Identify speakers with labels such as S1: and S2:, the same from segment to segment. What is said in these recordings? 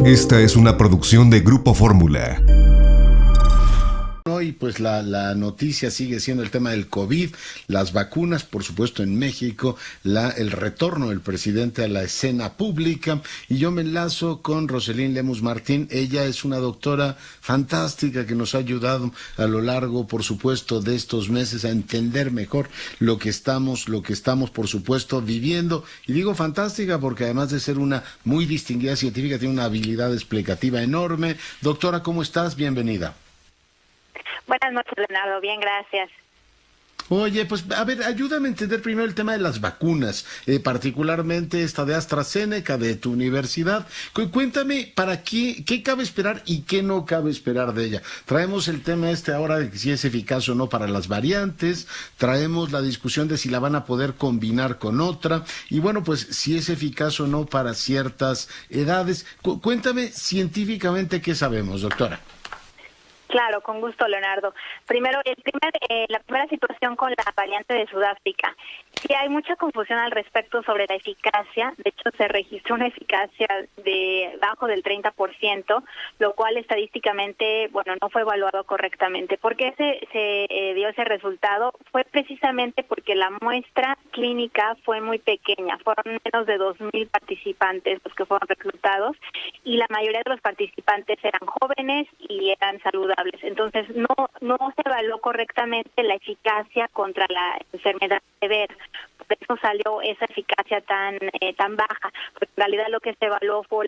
S1: Esta es una producción de Grupo Fórmula.
S2: Y pues la noticia sigue siendo el tema del COVID, las vacunas, por supuesto en México, el retorno del presidente a la escena pública, y yo me enlazo con Roselín Lemus Martín. Ella es una doctora fantástica que nos ha ayudado a lo largo, por supuesto, de estos meses a entender mejor lo que estamos, por supuesto, viviendo. Y digo fantástica porque además de ser una muy distinguida científica, tiene una habilidad explicativa enorme. Doctora, ¿cómo estás? Bienvenida.
S3: Buenas noches, Leonardo. Bien, gracias.
S2: Oye, pues a ver, ayúdame a entender primero el tema de las vacunas, particularmente esta de AstraZeneca de tu universidad. Cuéntame, ¿para qué cabe esperar y qué no cabe esperar de ella? Traemos el tema ahora de que si es eficaz o no para las variantes, traemos la discusión de si la van a poder combinar con otra, y bueno, pues si es eficaz o no para ciertas edades. Cuéntame científicamente qué sabemos, doctora.
S3: Claro, con gusto, Leonardo. Primero, la primera situación con la variante de Sudáfrica. Sí, hay mucha confusión al respecto sobre la eficacia. De hecho, se registró una eficacia de bajo del 30%, lo cual estadísticamente, no fue evaluado correctamente. ¿Por qué se dio ese resultado? Fue precisamente porque la muestra clínica fue muy pequeña. Fueron menos de 2,000 participantes los que fueron reclutados, y la mayoría de los participantes eran jóvenes y eran saludables. Entonces, no se evaluó correctamente la eficacia contra la enfermedad severa. Por eso salió esa eficacia tan baja, porque en realidad lo que se evaluó fue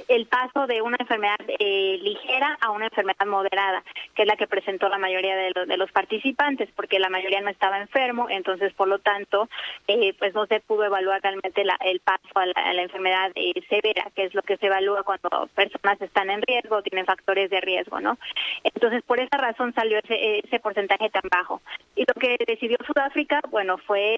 S3: el paso de una enfermedad ligera a una enfermedad moderada, que es la que presentó la mayoría de los participantes, porque la mayoría no estaba enfermo. Entonces, por lo tanto, pues no se pudo evaluar realmente el paso a la enfermedad severa, que es lo que se evalúa cuando personas están en riesgo, tienen factores de riesgo, ¿no? Entonces, por esa razón salió ese porcentaje tan bajo. Y lo que decidió Sudáfrica, fue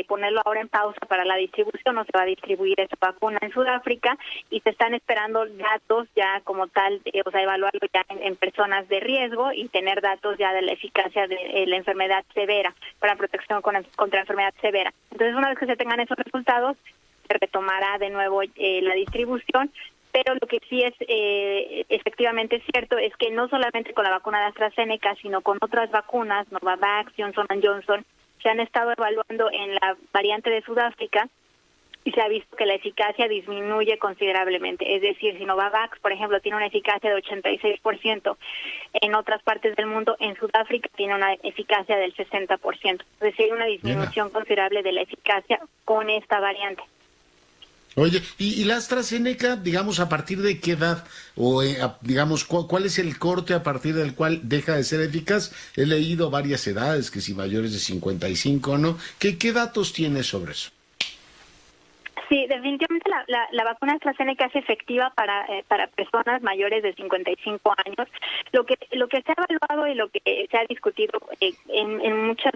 S3: ponerlo ahora en pausa para la distribución. No se va a distribuir esa vacuna en Sudáfrica, y se están esperando datos ya como tal, evaluarlo ya en personas de riesgo y tener datos ya de la eficacia de la enfermedad severa, para protección contra enfermedad severa. Entonces, una vez que se tengan esos resultados, se retomará de nuevo la distribución. Pero lo que sí es efectivamente cierto es que no solamente con la vacuna de AstraZeneca, sino con otras vacunas, Novavax, Johnson & Johnson, se han estado evaluando en la variante de Sudáfrica, y se ha visto que la eficacia disminuye considerablemente. Es decir, si Novavax, por ejemplo, tiene una eficacia de 86% en otras partes del mundo, en Sudáfrica tiene una eficacia del 60%. Es decir, hay una disminución considerable de la eficacia con esta variante.
S2: Oye, ¿y la AstraZeneca, digamos, a partir de qué edad? O, digamos, ¿cuál es el corte a partir del cual deja de ser eficaz? He leído varias edades, que si mayores de 55 o no. ¿Qué datos tienes sobre eso?
S3: Sí, definitivamente la vacuna AstraZeneca es efectiva para personas mayores de 55 años. Lo que se ha evaluado y lo que se ha discutido en muchos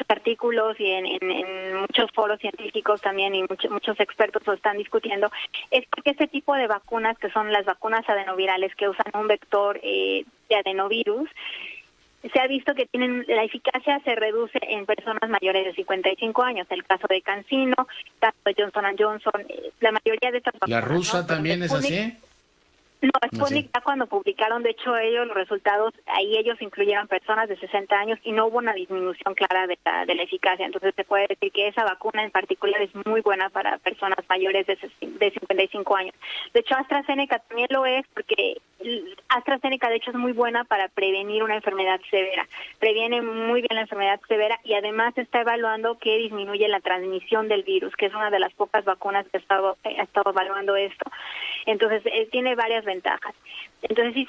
S3: artículos y en muchos foros científicos también, y muchos expertos lo están discutiendo, es porque este tipo de vacunas, que son las vacunas adenovirales, que usan un vector de adenovirus, se ha visto que la eficacia se reduce en personas mayores de 55 años. El caso de CanSino, el caso de Johnson & Johnson, la mayoría de estas vacunas.
S2: ¿La rusa también es así?
S3: No, Sputnik ya cuando publicaron, de hecho, ellos los resultados, ahí ellos incluyeron personas de 60 años y no hubo una disminución clara de la eficacia. Entonces se puede decir que esa vacuna en particular es muy buena para personas mayores de 55 años. De hecho, AstraZeneca también lo es, porque AstraZeneca de hecho es muy buena para prevenir una enfermedad severa. Previene muy bien la enfermedad severa, y además está evaluando que disminuye la transmisión del virus, que es una de las pocas vacunas que ha estado evaluando esto. Entonces, tiene varias ventajas. Entonces, sí,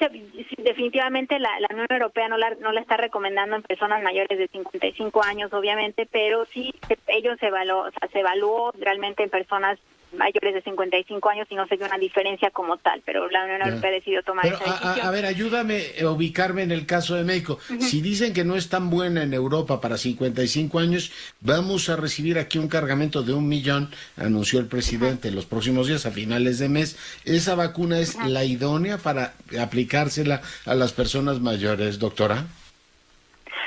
S3: definitivamente la Unión Europea no la está recomendando en personas mayores de 55 años, obviamente, pero sí se evaluó realmente en personas mayores de 55 años y no se vio una diferencia como tal, pero la Unión Europea decidió tomar esa decisión.
S2: A ver, ayúdame a ubicarme en el caso de México. Si dicen que no es tan buena en Europa para 55 años, vamos a recibir aquí un cargamento de 1 millón, anunció el presidente, en los próximos días, a finales de mes. ¿Esa vacuna es la idónea para aplicársela a las personas mayores, doctora?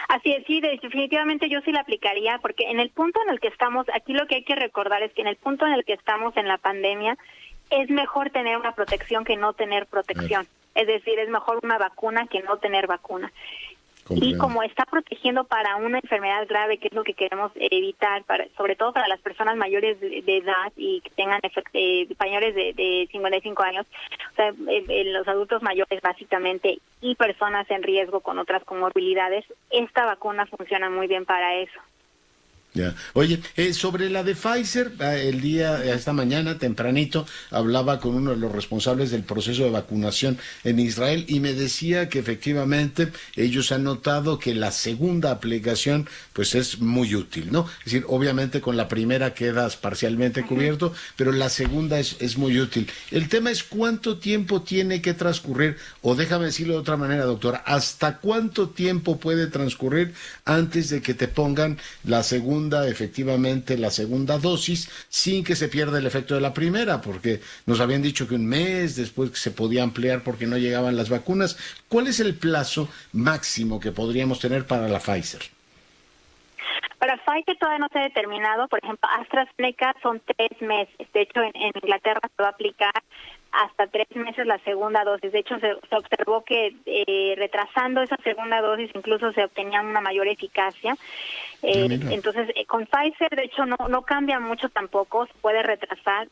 S3: Así es, sí, definitivamente yo sí la aplicaría, porque en el punto en el que estamos, aquí lo que hay que recordar es que en el punto en el que estamos en la pandemia, es mejor tener una protección que no tener protección. Es decir, es mejor una vacuna que no tener vacuna. Y como está protegiendo para una enfermedad grave, que es lo que queremos evitar, sobre todo para las personas mayores de edad y que tengan mayores de 55 años, o sea, los adultos mayores básicamente, y personas en riesgo con otras comorbilidades, esta vacuna funciona muy bien para eso.
S2: Ya. Oye, sobre la de Pfizer, esta mañana tempranito hablaba con uno de los responsables del proceso de vacunación en Israel y me decía que efectivamente ellos han notado que la segunda aplicación pues es muy útil, ¿no? Es decir, obviamente con la primera quedas parcialmente cubierto, pero la segunda es muy útil. El tema es cuánto tiempo tiene que transcurrir, o déjame decirlo de otra manera, doctora, ¿hasta cuánto tiempo puede transcurrir antes de que te pongan la segunda dosis sin que se pierda el efecto de la primera? Porque nos habían dicho que un mes, después que se podía ampliar porque no llegaban las vacunas. ¿Cuál es el plazo máximo que podríamos tener para la Pfizer?
S3: Para Pfizer todavía no se ha determinado. Por ejemplo, AstraZeneca son 3 meses. De hecho, en Inglaterra se va a aplicar hasta 3 meses la segunda dosis. De hecho, se observó que retrasando esa segunda dosis incluso se obtenía una mayor eficacia. Entonces, con Pfizer, de hecho, no cambia mucho tampoco, se puede retrasar.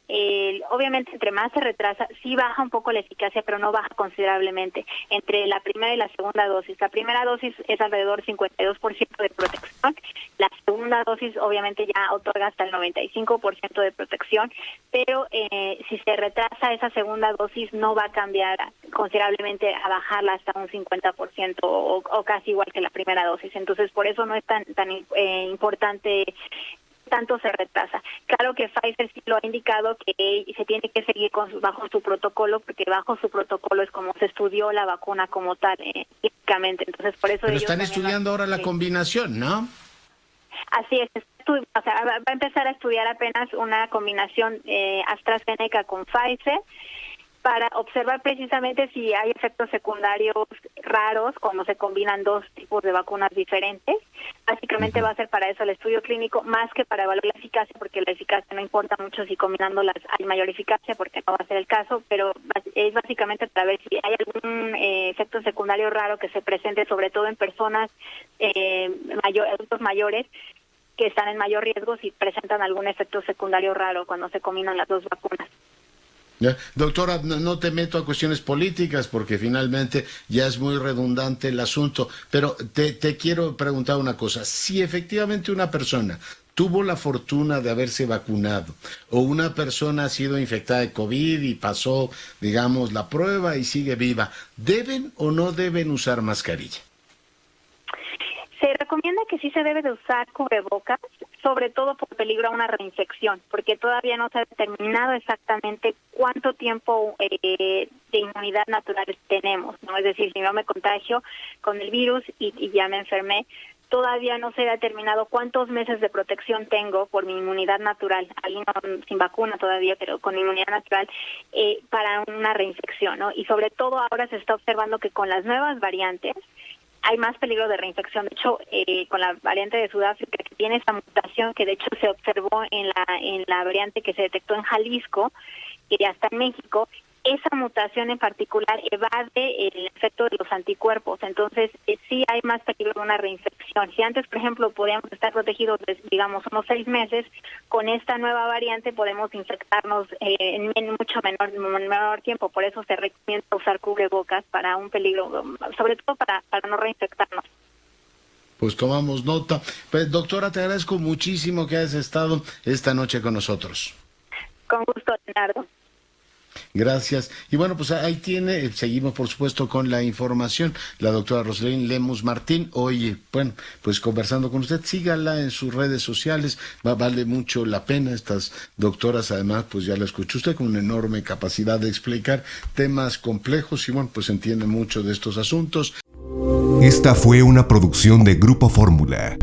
S3: Obviamente, entre más se retrasa, sí baja un poco la eficacia, pero no baja considerablemente. Entre la primera y la segunda dosis. La primera dosis es alrededor del 52% de protección. La segunda dosis, obviamente, ya otorga hasta el 95% de protección, pero si se retrasa esa segunda dosis, no va a cambiar considerablemente a bajarla hasta un 50% o casi igual que la primera dosis. Entonces, por eso no es tan importante tanto se retrasa. Claro que Pfizer sí lo ha indicado que se tiene que seguir bajo su protocolo, porque bajo su protocolo es como se estudió la vacuna como tal, clínicamente. Entonces, por eso
S2: pero están estudiando ahora la combinación, ¿no?
S3: Así es, o sea, va a empezar a estudiar apenas una combinación AstraZeneca con Pfizer para observar precisamente si hay efectos secundarios raros cuando se combinan dos tipos de vacunas diferentes. Básicamente va a ser para eso el estudio clínico, más que para evaluar la eficacia, porque la eficacia no importa mucho si combinándolas hay mayor eficacia, porque no va a ser el caso, pero es básicamente para ver si hay algún efecto secundario raro que se presente, sobre todo en personas adultos mayores, que están en mayor riesgo si presentan algún efecto secundario raro cuando se combinan las dos vacunas.
S2: Ya. Doctora, no te meto a cuestiones políticas porque finalmente ya es muy redundante el asunto, pero te quiero preguntar una cosa. Si efectivamente una persona tuvo la fortuna de haberse vacunado o una persona ha sido infectada de COVID y pasó, digamos, la prueba y sigue viva, ¿deben o no deben usar mascarilla?
S3: Se recomienda que sí se debe de usar cubrebocas, sobre todo por peligro a una reinfección, porque todavía no se ha determinado exactamente cuánto tiempo de inmunidad natural tenemos, ¿no? Es decir, si yo me contagio con el virus y ya me enfermé, todavía no se ha determinado cuántos meses de protección tengo por mi inmunidad natural, alguien sin vacuna todavía, pero con inmunidad natural, para una reinfección, ¿no? Y sobre todo ahora se está observando que con las nuevas variantes hay más peligro de reinfección. De hecho, con la variante de Sudáfrica, que tiene esa mutación, que de hecho se observó en la variante que se detectó en Jalisco, que ya está en México, esa mutación en particular evade el efecto de los anticuerpos. Entonces, sí hay más peligro de una reinfección. Si antes, por ejemplo, podíamos estar protegidos, digamos, unos 6 meses, con esta nueva variante podemos infectarnos en mucho menor tiempo. Por eso se recomienda usar cubrebocas para un peligro, sobre todo para no reinfectarnos.
S2: Pues tomamos nota. Pues, doctora, te agradezco muchísimo que hayas estado esta noche con nosotros.
S3: Con gusto, Leonardo.
S2: Gracias. Y bueno, pues ahí tiene, seguimos por supuesto con la información, la doctora Roselín Lemus Martín. Oye, bueno, pues conversando con usted, sígala en sus redes sociales, vale mucho la pena. Estas doctoras, además, pues ya la escuchó usted, con una enorme capacidad de explicar temas complejos y bueno, pues entiende mucho de estos asuntos.
S1: Esta fue una producción de Grupo Fórmula.